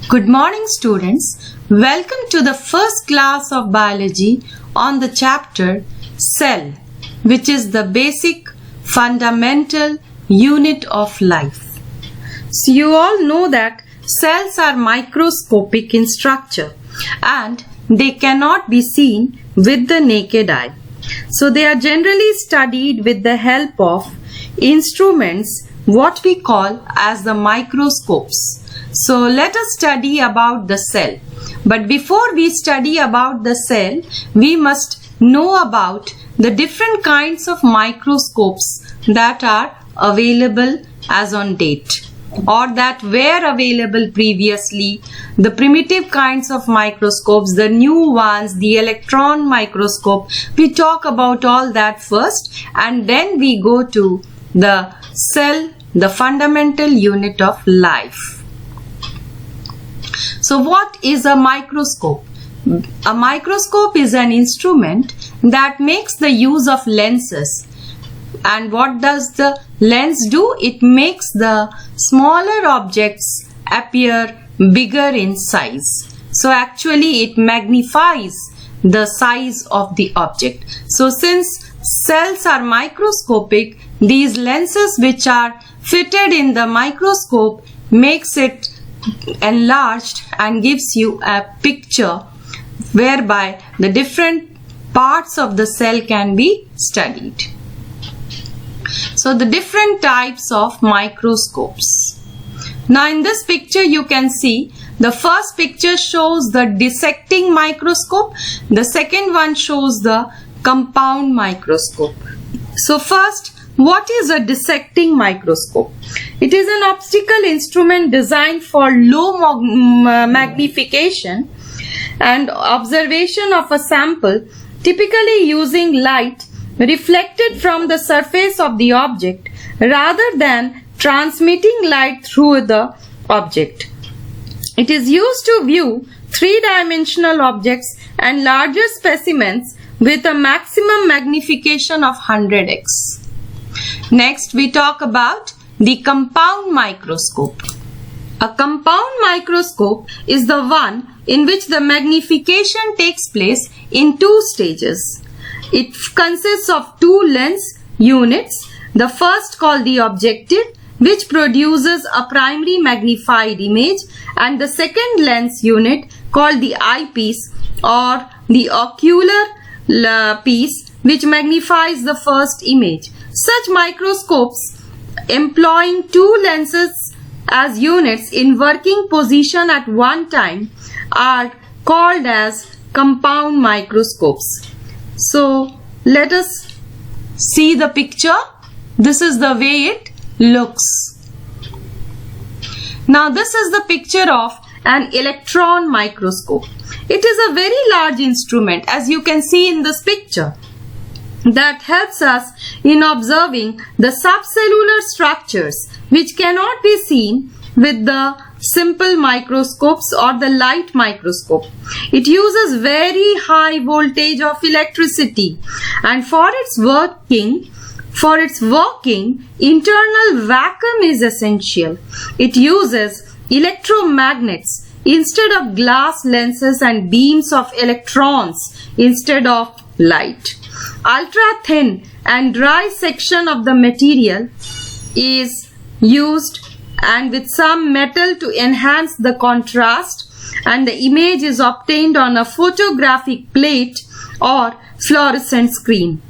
Good morning, students. Welcome to the first class of biology on the chapter Cell, which is the basic fundamental unit of life. So you all know that cells are microscopic in structure and they cannot be seen with the naked eye. So they are generally studied with the help of instruments what we call as the microscopes. So let us study about the cell. But before we study about the cell, we must know about the different kinds of microscopes that are available as on date or that were available previously, the primitive kinds of microscopes, the new ones, the electron microscope. We talk about all that first and then we go to the cell, the fundamental unit of life. So what is a microscope? A microscope is an instrument that makes the use of lenses. And what does the lens do? It makes the smaller objects appear bigger in size. So actually it magnifies the size of the object. So since cells are microscopic, these lenses which are fitted in the microscope makes it enlarged and gives you a picture whereby the different parts of the cell can be studied. So the different types of microscopes. Now in this picture you can see the first picture shows the dissecting microscope. The second one shows the compound microscope. So first, what is a dissecting microscope? It is an optical instrument designed for low magnification and observation of a sample, typically using light reflected from the surface of the object rather than transmitting light through the object. It is used to view three-dimensional objects and larger specimens with a maximum magnification of 100x. Next, we talk about the compound microscope. A compound microscope is the one in which the magnification takes place in two stages. It consists of two lens units. The first called the objective, which produces a primary magnified image, and the second lens unit called the eyepiece or the ocular piece, which magnifies the first image. Such microscopes employing two lenses as units in working position at one time are called as compound microscopes. So let us see the picture. This is the way it looks. Now this is the picture of an electron microscope. It is a very large instrument, as you can see in this picture, that helps us in observing the subcellular structures which cannot be seen with the simple microscopes or the light microscope. It uses very high voltage of electricity, and for its working, internal vacuum is essential. It uses electromagnets instead of glass lenses and beams of electrons instead of light. Ultra thin and dry section of the material is used and with some metal to enhance the contrast, and the image is obtained on a photographic plate or fluorescent screen.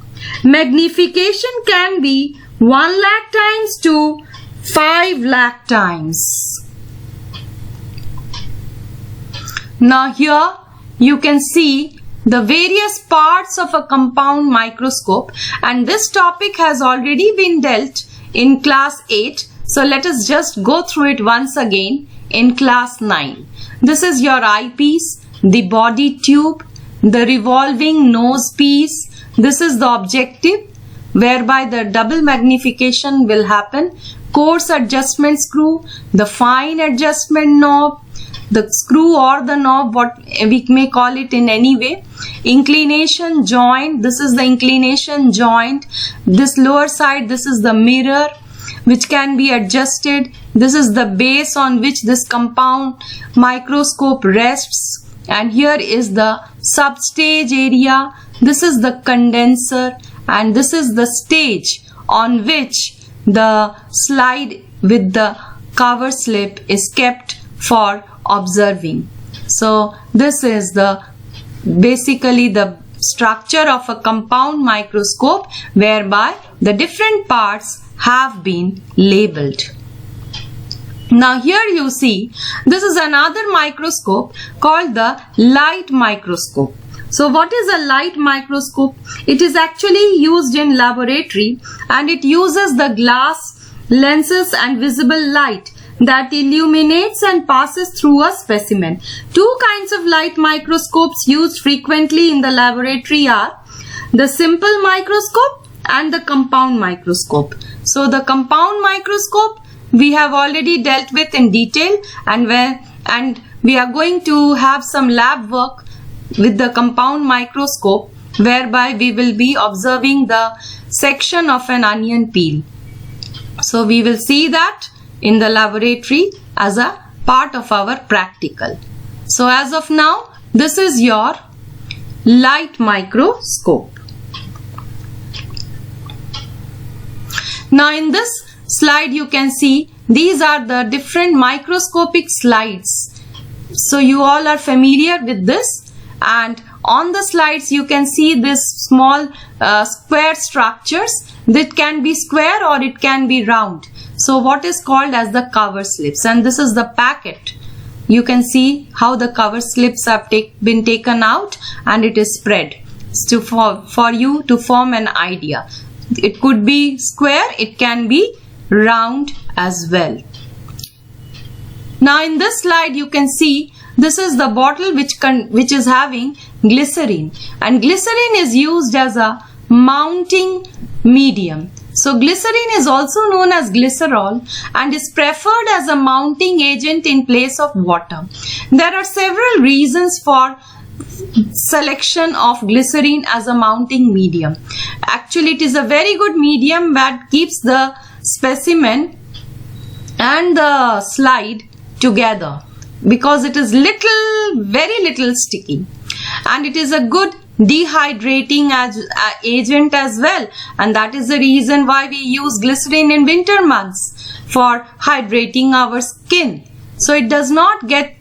Magnification can be 1 lakh times to 5 lakh times. Now here you can see the various parts of a compound microscope, and this topic has already been dealt in class 8. So let us just go through it once again in class 9. This is your eyepiece, the body tube, the revolving nose piece. This is the objective whereby the double magnification will happen. Coarse adjustment screw, the fine adjustment knob, the screw or the knob, what we may call it in any way. Inclination joint, this is the inclination joint. This lower side, this is the mirror. which can be adjusted. This is the base on which this compound microscope rests, and here is the substage area. This is the condenser, and this is the stage on which the slide with the cover slip is kept for observing. So this is basically the structure of a compound microscope, whereby the different parts have been labeled. Now here you see, this is another microscope called the light microscope. So what is a light microscope? It is actually used in laboratory, and it uses the glass lenses and visible light that illuminates and passes through a specimen. Two kinds of light microscopes used frequently in the laboratory are the simple microscope and the compound microscope. So the compound microscope we have already dealt with in detail, and we are going to have some lab work with the compound microscope, whereby we will be observing the section of an onion peel. So we will see that in the laboratory as a part of our practical. So as of now, this is your light microscope. Now in this slide you can see these are the different microscopic slides. So you all are familiar with this, and on the slides you can see this small square structures that can be square or it can be round. So what is called as the cover slips, and this is the packet. You can see how the cover slips have been taken out and it is spread for you to form an idea. It could be square, it can be round as well. Now in this slide you can see this is the bottle which is having glycerin, and glycerin is used as a mounting medium. So glycerin is also known as glycerol and is preferred as a mounting agent in place of water. There are several reasons for selection of glycerin as a mounting medium. Actually, it is a very good medium that keeps the specimen and the slide together because it is very little sticky, and it is a good dehydrating agent as well, and that is the reason why we use glycerin in winter months for hydrating our skin. So it does not get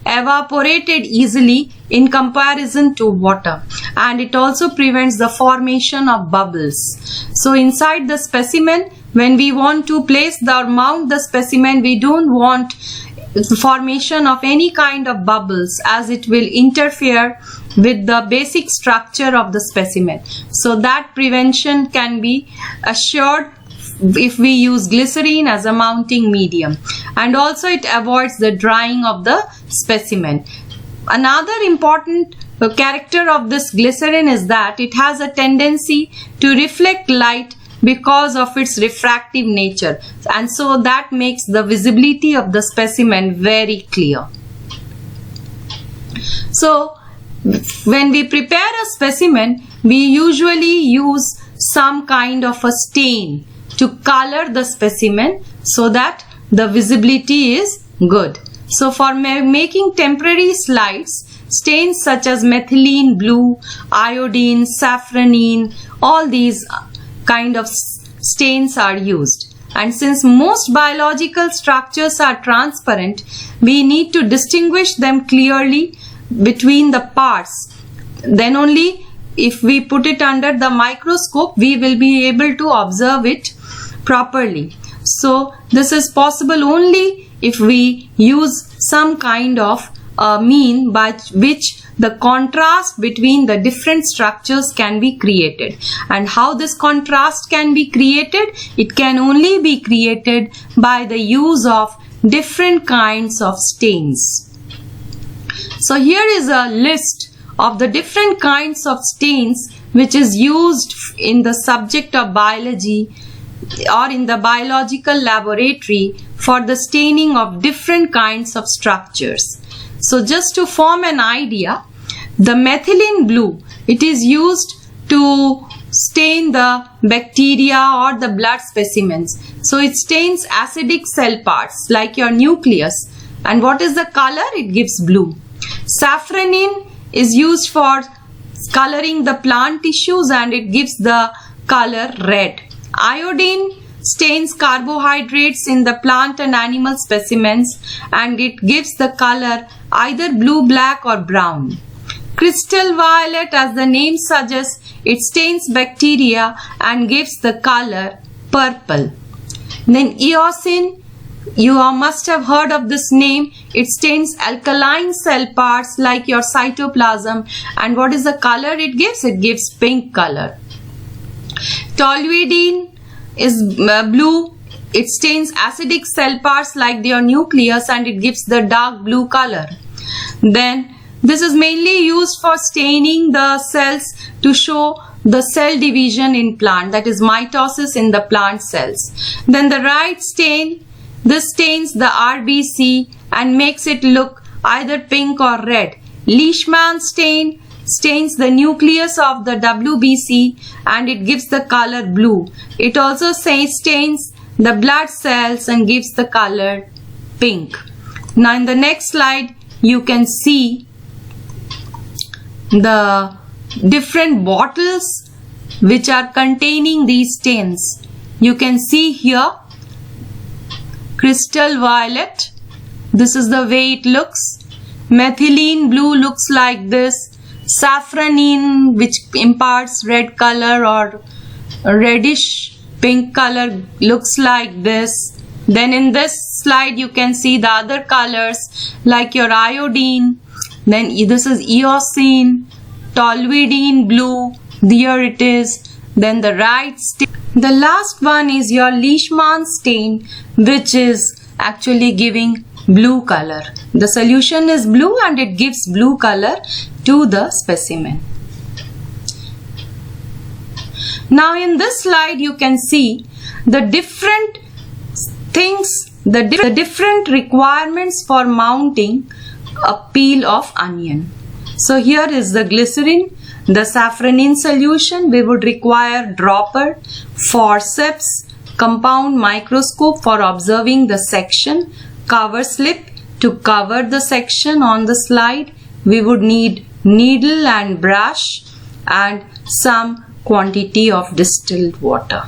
evaporated easily in comparison to water, and it also prevents the formation of bubbles. So inside the specimen, when we want to mount the specimen, we don't want formation of any kind of bubbles, as it will interfere with the basic structure of the specimen. So that prevention can be assured if we use glycerin as a mounting medium, and also it avoids the drying of the specimen. Another important character of this glycerin is that it has a tendency to reflect light because of its refractive nature, and so that makes the visibility of the specimen very clear. So when we prepare a specimen, we usually use some kind of a stain to color the specimen so that the visibility is good. So for making temporary slides, stains such as methylene blue, iodine, safranine, all these kind of stains are used. And since most biological structures are transparent, we need to distinguish them clearly between the parts. Then only if we put it under the microscope, we will be able to observe it properly. So this is possible only if we use some kind of mean by which the contrast between the different structures can be created. And how this contrast can be created? It can only be created by the use of different kinds of stains. So here is a list of the different kinds of stains which is used in the subject of biology or in the biological laboratory for the staining of different kinds of structures. So just to form an idea, the methylene blue, it is used to stain the bacteria or the blood specimens. So it stains acidic cell parts like your nucleus. And what is the color? It gives blue. Safranin is used for coloring the plant tissues and it gives the color red. Iodine stains carbohydrates in the plant and animal specimens and it gives the color either blue, black or brown. Crystal violet, as the name suggests, it stains bacteria and gives the color purple. Then eosin, you must have heard of this name. It stains alkaline cell parts like your cytoplasm. And what is the color it gives? It gives pink color. Toluidine is blue. It stains acidic cell parts like your nucleus and it gives the dark blue color. Then this is mainly used for staining the cells to show the cell division in plant, that is mitosis in the plant cells. Then the right stain, this stains the RBC and makes it look either pink or red. Leishman stain stains the nucleus of the WBC and it gives the color blue. It also stains the blood cells and gives the color pink. Now in the next slide you can see the different bottles which are containing these stains. You can see here crystal violet. This is the way it looks. Methylene blue looks like this. Safranin, which imparts red color or reddish pink color, looks like this. Then in this slide you can see the other colors like your iodine. Then this is eosin, toluidine blue, there it is. Then the right stain. The last one is your Leishman stain, which is actually giving blue color. The solution is blue and it gives blue color to the specimen. Now in this slide you can see the different things, the different requirements for mounting a peel of onion. So here is the glycerin, the safranin solution. We would require dropper, forceps, compound microscope for observing the section, cover slip to cover the section on the slide. We would need needle and brush and some quantity of distilled water.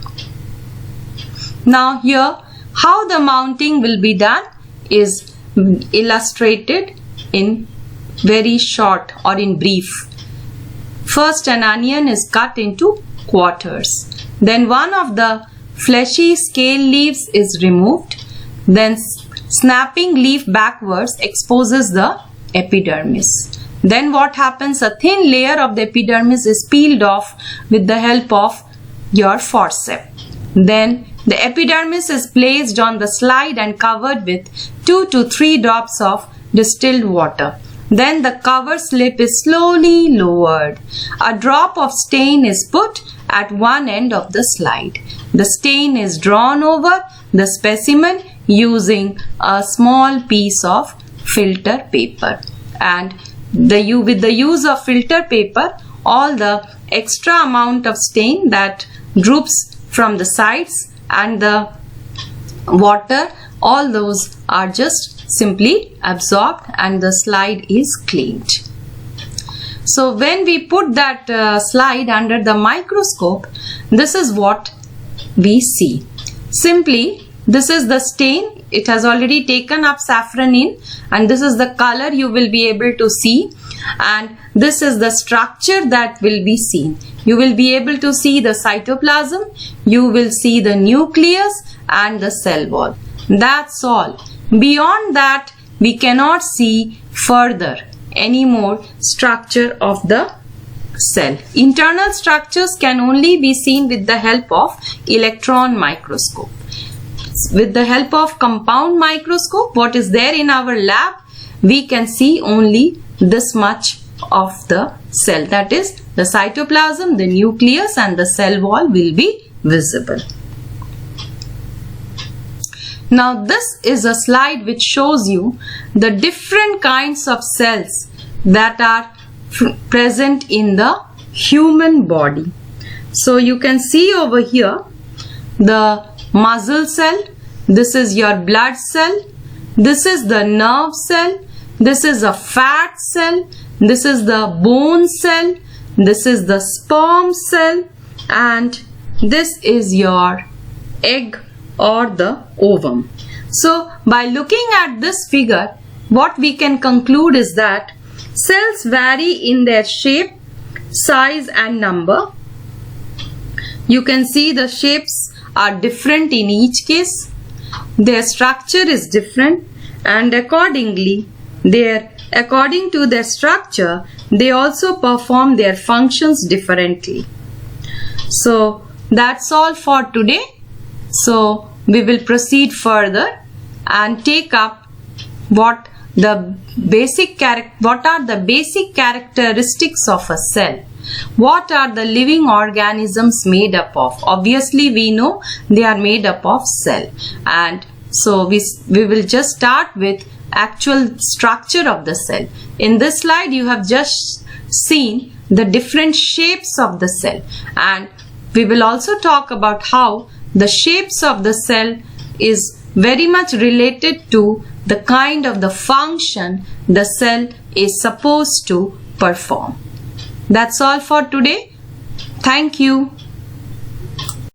Now here how the mounting will be done is illustrated in very short or in brief. First an onion is cut into quarters. Then one of the fleshy scale leaves is removed. Then snapping leaf backwards exposes the epidermis. Then what happens? A thin layer of the epidermis is peeled off with the help of your forceps. Then the epidermis is placed on the slide and covered with 2 to 3 drops of distilled water. Then the cover slip is slowly lowered. A drop of stain is put at one end of the slide. The stain is drawn over the specimen using a small piece of filter paper. And with the use of filter paper, all the extra amount of stain that droops from the sides and the water, all those are just simply absorbed and the slide is cleaned. So when we put that slide under the microscope, this is what we see. Simply, this is the stain. It has already taken up safranin and this is the color you will be able to see, and this is the structure that will be seen. You will be able to see the cytoplasm, you will see the nucleus and the cell wall. That's all. Beyond that, we cannot see further any more structure of the cell. Internal structures can only be seen with the help of electron microscope. With the help of compound microscope, what is there in our lab, we can see only this much of the cell. That is, the cytoplasm, the nucleus and the cell wall will be visible. Now this is a slide which shows you the different kinds of cells that are present in the human body. So you can see over here the muscle cell, this is your blood cell, this is the nerve cell, this is a fat cell, this is the bone cell, this is the sperm cell, and this is your egg or the ovum. So by looking at this figure, what we can conclude is that cells vary in their shape, size and number. You can see the shapes are different in each case. Their structure is different, and according to their structure, they also perform their functions differently. So that's all for today. So we will proceed further and take up what are the basic characteristics of a cell. What are the living organisms made up of? Obviously we know they are made up of cell, and so we will just start with actual structure of the cell. In this slide you have just seen the different shapes of the cell, and we will also talk about how the shapes of the cell is very much related to the kind of the function the cell is supposed to perform. That's all for today. Thank you.